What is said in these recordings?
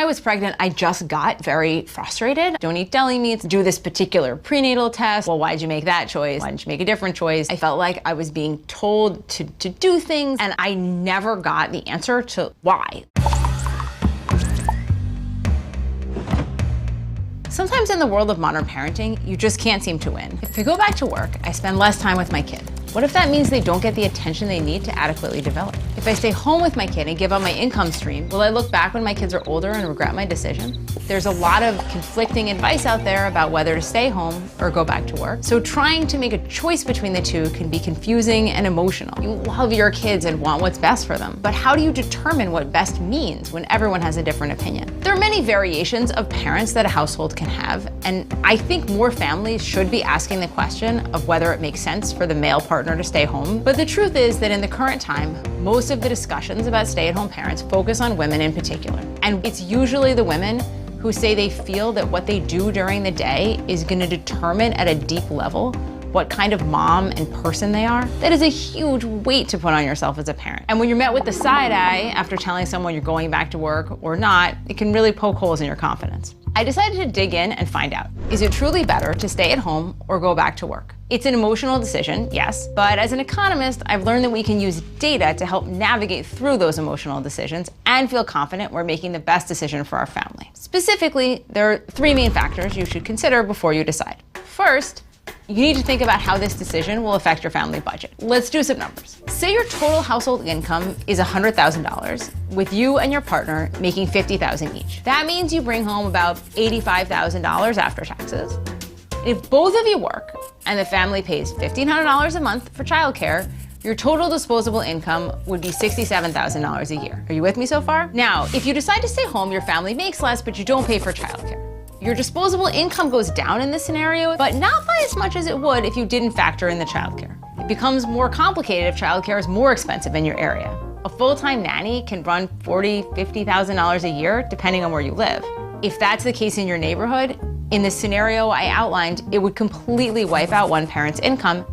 was pregnant, I just got very frustrated. Don't eat deli meats, do this particular prenatal test. Well, why'd you make that choice? Why didn't you make a different choice? I felt like I was being told to do things, and I never got the answer to why. Sometimes in the world of modern parenting, you just can't seem to win. If I go back to work, I spend less time with my kid. What if that means they don't get the attention they need to adequately develop? If I stay home with my kid and give up my income stream, will I look back when my kids are older and regret my decision? There's a lot of conflicting advice out there about whether to stay home or go back to work. So trying to make a choice between the two can be confusing and emotional. You love your kids and want what's best for them, but how do you determine what best means when everyone has a different opinion? There are many variations of parents that a household can have, and I think more families should be asking the question of whether it makes sense for the male partner to stay home. But the truth is that in the current time, most of the discussions about stay-at-home parents focus on women in particular. And it's usually the women who say they feel that what they do during the day is going to determine at a deep level what kind of mom and person they are. That is a huge weight to put on yourself as a parent. And when you're met with the side eye after telling someone you're going back to work or not, it can really poke holes in your confidence. I decided to dig in and find out, is it truly better to stay at home or go back to work? It's an emotional decision, yes, but as an economist, I've learned that we can use data to help navigate through those emotional decisions and feel confident we're making the best decision for our family. Specifically, there are three main factors you should consider before you decide. First, you need to think about how this decision will affect your family budget. Let's do some numbers. Say your total household income is $100,000, with you and your partner making $50,000 each. That means you bring home about $85,000 after taxes. If both of you work and the family pays $1,500 a month for childcare, your total disposable income would be $67,000 a year. Are you with me so far? Now, if you decide to stay home, your family makes less, but you don't pay for childcare. Your disposable income goes down in this scenario, but not by as much as it would if you didn't factor in the childcare. It becomes more complicated if childcare is more expensive in your area. A full-time nanny can run $40,000, $50,000 a year, depending on where you live. If that's the case in your neighborhood, in the scenario I outlined, it would completely wipe out one parent's income,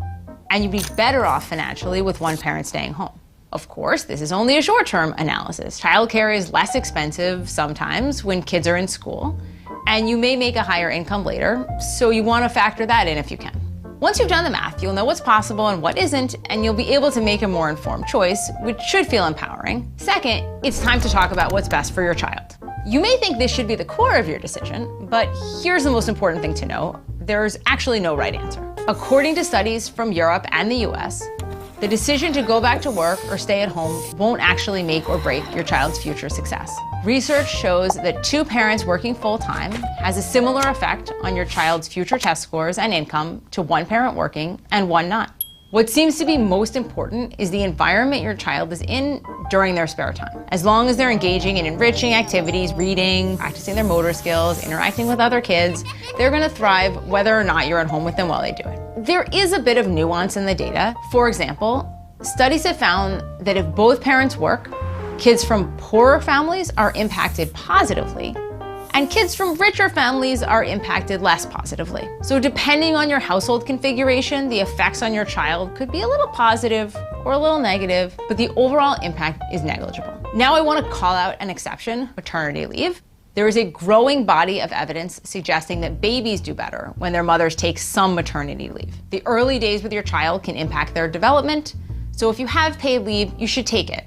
and you'd be better off financially with one parent staying home. Of course, this is only a short-term analysis. Childcare is less expensive sometimes when kids are in school, and you may make a higher income later, so you want to factor that in if you can. Once you've done the math, you'll know what's possible and what isn't, and you'll be able to make a more informed choice, which should feel empowering. Second, it's time to talk about what's best for your child. You may think this should be the core of your decision, but here's the most important thing to know. There's actually no right answer. According to studies from Europe and the US, the decision to go back to work or stay at home won't actually make or break your child's future success. Research shows that two parents working full-time has a similar effect on your child's future test scores and income to one parent working and one not. What seems to be most important is the environment your child is in during their spare time. As long as they're engaging in enriching activities, reading, practicing their motor skills, interacting with other kids, they're gonna thrive whether or not you're at home with them while they do it. There is a bit of nuance in the data. For example, studies have found that if both parents work, kids from poorer families are impacted positively, and kids from richer families are impacted less positively. So depending on your household configuration, the effects on your child could be a little positive or a little negative, but the overall impact is negligible. Now I want to call out an exception, maternity leave. There is a growing body of evidence suggesting that babies do better when their mothers take some maternity leave. The early days with your child can impact their development, so if you have paid leave, you should take it.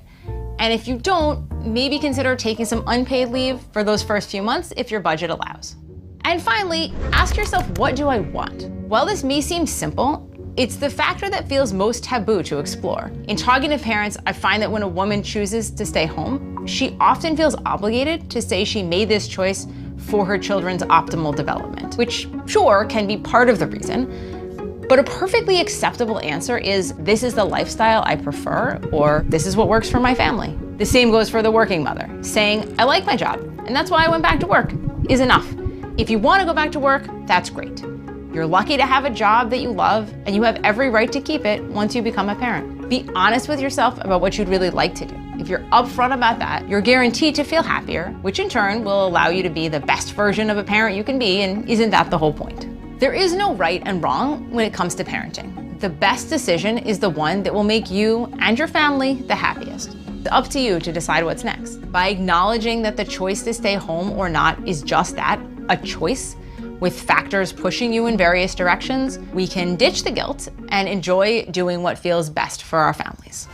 And if you don't, maybe consider taking some unpaid leave for those first few months if your budget allows. And finally, ask yourself, what do I want? While this may seem simple, it's the factor that feels most taboo to explore. In talking to parents, I find that when a woman chooses to stay home, she often feels obligated to say she made this choice for her children's optimal development, which sure can be part of the reason. But a perfectly acceptable answer is, this is the lifestyle I prefer, or this is what works for my family. The same goes for the working mother. Saying, I like my job, and that's why I went back to work, is enough. If you want to go back to work, that's great. You're lucky to have a job that you love, and you have every right to keep it once you become a parent. Be honest with yourself about what you'd really like to do. If you're upfront about that, you're guaranteed to feel happier, which in turn will allow you to be the best version of a parent you can be, and isn't that the whole point? There is no right and wrong when it comes to parenting. The best decision is the one that will make you and your family the happiest. It's up to you to decide what's next. By acknowledging that the choice to stay home or not is just that, a choice, with factors pushing you in various directions, we can ditch the guilt and enjoy doing what feels best for our families.